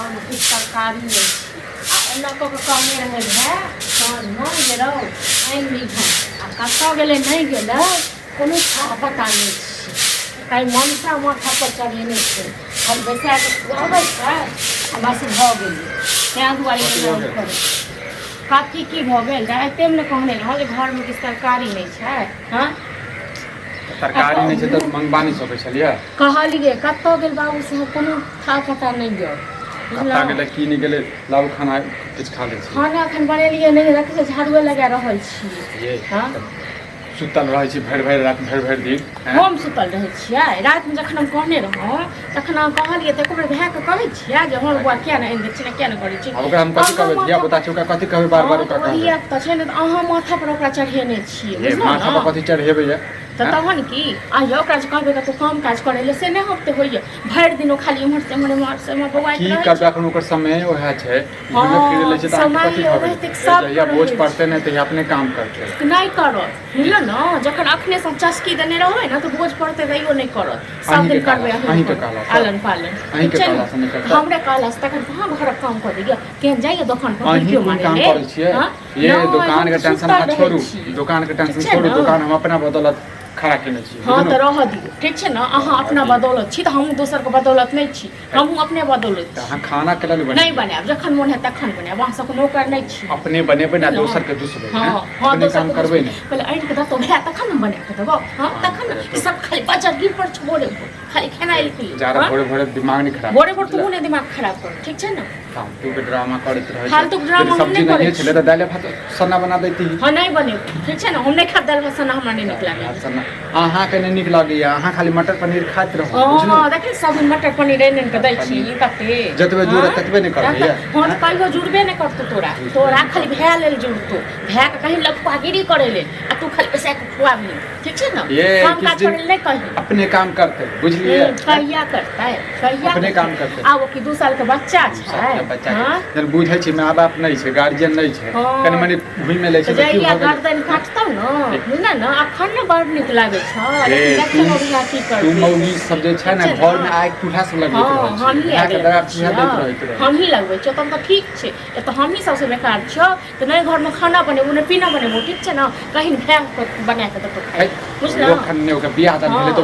घर में कुछ तरकारी नहीं आ एना कऽ के कहने रहे भाय तहन न गेलौ आनि लीहऽ आ कतऽ गेलै नहीं गेलै कोनो पता नहीं छै काई ममता माथा पर चढ़ेने छै हम बैसा के खुआबै छै आ बस भऽ गेलै तेँ दुआरे एना करै कथी की भऽ गेल रातिमे ने कहने रहौ जे घरमे किछु तरकारी नहीं छै हाँ तरकारी नहीं छै तऽ मंगवा नहीं सकै छलियै कहलिए कतऽ गेल बाबू से कोनो था पता नहीं गयो कतऽ गेलै की नहीं गेलै लाबू खाना किछु खा लै छी खाना एखन बनेलिए नहीं रख के झाड़ुए लगा रहल छी ये हाँ सुतल रहै छी भरि रात भरि दिन हम सुतल रहै छियै रातिमे जखन हम कहने रहौं तखन हम कहलिए तऽ एको बेर भायके कहै छियै जे हमर बौआ किया नहि आनि दै छै किया नहि करै छै अब ओकरा हम कथी कहबै धिया पुता छै ओकरा कथी कहबै बार बार ओकरा कहबै तऽ छै ने अहाँ माथा पर ओकरा चढ़ेने छियै ये माथा पर कथी चढ़ेबै ये तऽ तहन की आइयो ओकरा जे कहबै तऽ काम काज करै ले से नहि होते होइए भरि दिन ओ खाली एम्हर से एम्हर से एम्हर बौआ की करबै एखन ओकर समय ओएह छै घुमै फिरै ले छै तऽ अहाँ कथी कहबै जहिया बोझ पड़तै नहि तहिया अपने काम करतै नहीं करत बुझल न जखन अखने सब चस्की देने रहबै न तऽ बोझ पड़तै तैयो नहीं करत सब दिन करबै अहीं के कहला आलन पालन अहीं के कहला से नहीं करता हमरे कहला से तखन कहाँ घरक काम कर दिया केहन जाइए दुकान पर अहीं क्यों काम करै छियै ये दुकान के टेंशन मत छोड़ू दुकान के टेंशन छोड़ू दुकान हम अपना बदौलत खड़ा केने छी हाँ तो रह दियो ठीक छै न अहाँ अपना बदौलत छी तऽ हम दोसर के बदौलत नहीं छी हम अपने बदौलत अहाँ खाना केला नहीं बनायब जखन मोन है तखन बनायब अहाँ सबके नौकर नहीं छी अपने बनेबै ना दोसर के दुसबै हाँ अपने काम करबै ना पहले आनि के दतो भए तखन हम बना के देबो हाँ तखन सब खाली बच्चा गिर पर छोड़े खाली खेनाइ के लिए ज्यादा भोरे दिमाग नहीं खराब भोरे तू ने दिमाग खराब कर ठीक छै न फालतू के ड्रामा करैत रहै छै फालतू ड्रामा हम नहीं करै छले तऽ दाल भात सन्ना बना दैती हां नहीं बने ठीक छै न हम नहीं खा दाल भात सन्ना हमरा नहीं नीक लागे सन्ना अहाँ के नहीं नीक लागैया अहाँ खाली मटर पनीर खाइत रहू हां देखै सब सब पनीर एने के दै छी कते जतबे जुड़ ततबे नहीं करबै हम कहियो जुड़बे नहीं करतो तोरा खाली भए लेल जुड़तो भए के कहीं लखपागिरी करे ले आ तू खाली पैसा के खुआबी ठीक छै न काम काज करे नहीं कहि अपने काम करते बुझलिए कहिया करता है कहिया अपने काम करते आब कि 2 साल के बच्चा छै बच्चा जन बुझै छी माय बाप नहीं छै गार्जियन नहीं छै कनी मनी घुमि ले छै तऽ जइया गर्दन काटतौ न बुझना न अखन न बड़ नीक लागे छै लेकिन देखो बिया की कर तू मौगी सब जे छै न घर में आग चूल्हा से लगबैत रहै छै हम ही के दरा चूल्हा दैत रहैत रहै हम ही लगबै छ तब त ठीक छै त हम ही सबसे बेकार छ त नहीं घर में खाना बनेबो नहीं पीना बनेबो ठीक छै न कहीं भैंस बना के दतो खाइ बुझला वो खन्ने ओकर बियाह दान भेले तो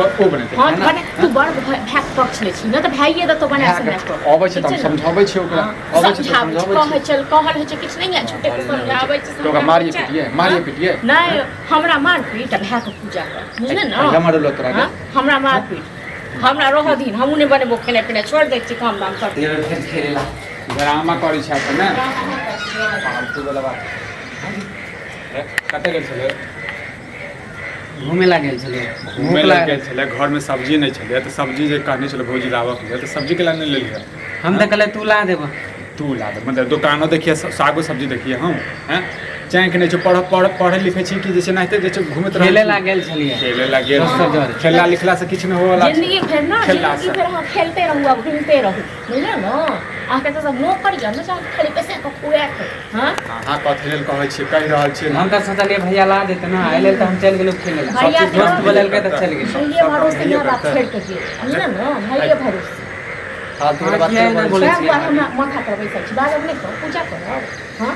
ओ बनेतै हां बने तू बड़ भैंस पक्ष ले छी न त भाइये दतो बना के अबै छै त हम समझाबै छी ओकरा अबै छै त समझाबै कहै चल कहल है किछ नहीं है छोटे के समझाबै छै तो ओकरा मारिए पिटिए नहीं हमरा मार पीट भए के पूजा कर बुझले न हमर लो तोरा हमरा मार पीट हमरा रह दिन हमहु नहीं बनेबो खेले पिने छोड़ दै छी काम दाम कर ये फिर खेलेला ड्रामा करै छै त न फालतू वाला बात कते गेल छले घूमे ला गेल छले घूमे ला गेल छले घर में सब्जी नहीं छले त सब्जी जे कहने छले भौजी लाबक ले त सब्जी के ला नहीं लेलिए हम त कहले तू ला देबो तू ला दे मतलब दुकानो देखिए सागो सब्जी देखिए हम हैं चाहे कि नहीं जो पढ़े लिखे छी कि जैसे नहीं जैसे घूमत रहे खेले ला गेल छलिए खेले ला गेल खेला लिखला से किछ नहीं होवाला जिंदगी भर ना जिंदगी भर हम खेलते रहू अब घूमते रहू बुझले न आके त सब नौकर जन चाहे खाली पैसा के खुआ के हां हां कथि लेल कहै छी कहि रहल छी हम त सोचलिए भैया ला देते न आइले त हम चल गेलु खेले ला सब दोस्त बोलल के त चल गेल भैया भरोसे ना बात छेड़ के बुझले न भैया भरोसे फालतू के बात नहीं बोले छी हम माथा पर बैसल छी बाजब नहीं कर पूजा कर हां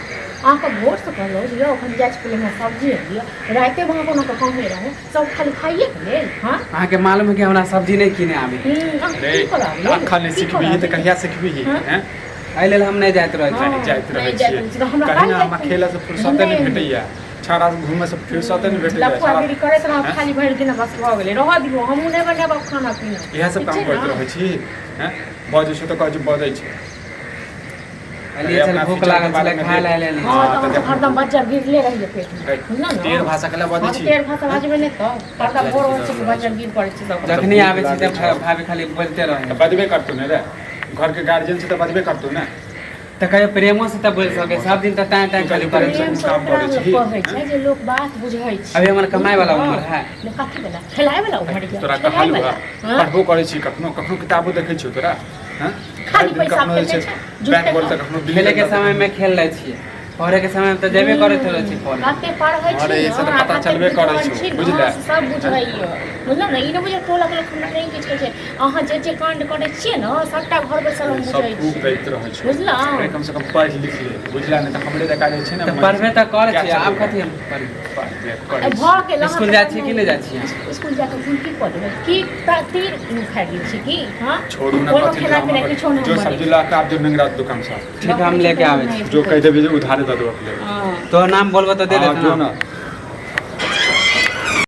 आके भोर से कहलो जे ओखन जाय छले में सब्जी लियो राते वहां कोनो के कहने रहे सब खाली खाइए के लेल हां अहाँ के मालूम है कि हमरा सब्जी नहीं किने आवे अरे अखन नहीं सिखबी त कहिया सिखबी हैं आइले हम नहीं जाइत रहे नहीं जाइत रहे छी कहीं हम खेला से फुर्सत नहीं भेटैया छाड़ा से घूमे से फुर्सत नहीं भेटैया लपवागिरी करत रह खाली भर दिन बस भ गेले रह दियो हम नहीं बनाब खाना पीना इहे सब काम करत रहै छी हैं बजे छै त कहै बजै छै अलिए चल भूख लागल छले खाय ले ले हां त हरदम बच्चा गिरले रहिए पेट में ना टेर भाषा केला बजै छी टेर भाषा बाजबे नहीं त हरदम भोर होय छै कि बच्चा गिर पड़ै छै सब जखनी आवे छी त भाभी खाली बोलते रहे बजबे करतौ ने रे घर के गार्जियन से त बजबे करतौ ने त कहियो प्रेमो से त बोल सके सब दिन त टाइम खाली करे प्रेम से काम करै छी कहै छै जे लोग बात बुझै छै अभी हमर कमाई वाला उम्र है कथि वाला खेलाय वाला उम्र है तोरा कहलु पढ़बो करै छी कखनो किताबो देखै छी तोरा हैं खाली पैसा पे बैट बॉल तक कखनो खेले के समय में खेल ले छी पढ़े के समय में तो जेबे करे तो रहती पढ़े कते पढ़ै छी अरे, ई सब तऽ पता चलबे करै छै, बुझले? सब बुझैयो बुझलौ ने ई नहि बुझे टोला के लोक नहीं किछ कहै छै अहाँ जे कांड करै छियै ने सबटा घर बैसल हम सब बुझै खूब छी दैत रहै छै बुझलौ अरे कम से कम पढ़ लिख ले बुझला नहीं तो हमरे देखा जाइ छै ना तो पढ़बे तो करे छी आब कथी हम ए भऽ गेल अहाँ स्कूल जाइ छी कि नहीं जाइ छी स्कूल जाके फूल की पढ़ देबै की तीर खा गेल छी की हां छोड़ू ना कोनो कथी खेला पिला हम किछो जो नहीं सब्जी ला के आप जो मंगरा दुकान से ठीक है, हम लेके आवे छी जो कह देबे जे उधारे दे देबो हां तो नाम बोलबो तो दे हाँ, देते जो ना ना